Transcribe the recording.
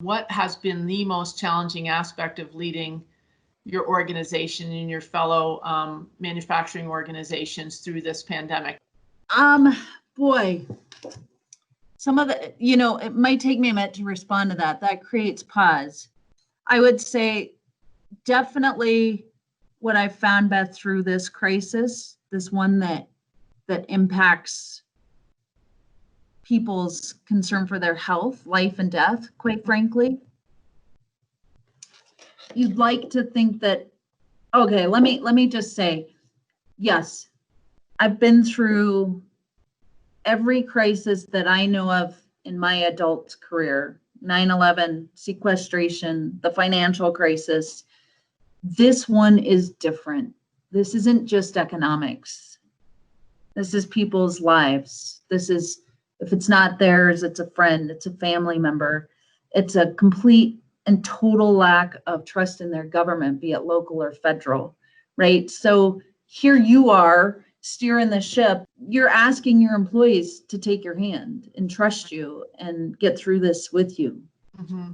What has been the most challenging aspect of leading your organization and your fellow manufacturing organizations through this pandemic? Boy, some of the, it might take me a minute to respond to that. That creates pause. I would say definitely what I've found, Beth, through this crisis, this one that impacts people's concern for their health, life and death, quite frankly. You'd like to think that, okay, let me just say, yes, I've been through every crisis that I know of in my adult career, 9/11, sequestration, the financial crisis. This one is different. This isn't just economics. This is people's lives. This is, if it's not theirs, it's a friend, it's a family member. It's a complete and total lack of trust in their government, be it local or federal, right? So here you are steering the ship. You're asking your employees to take your hand and trust you and get through this with you. Mm-hmm.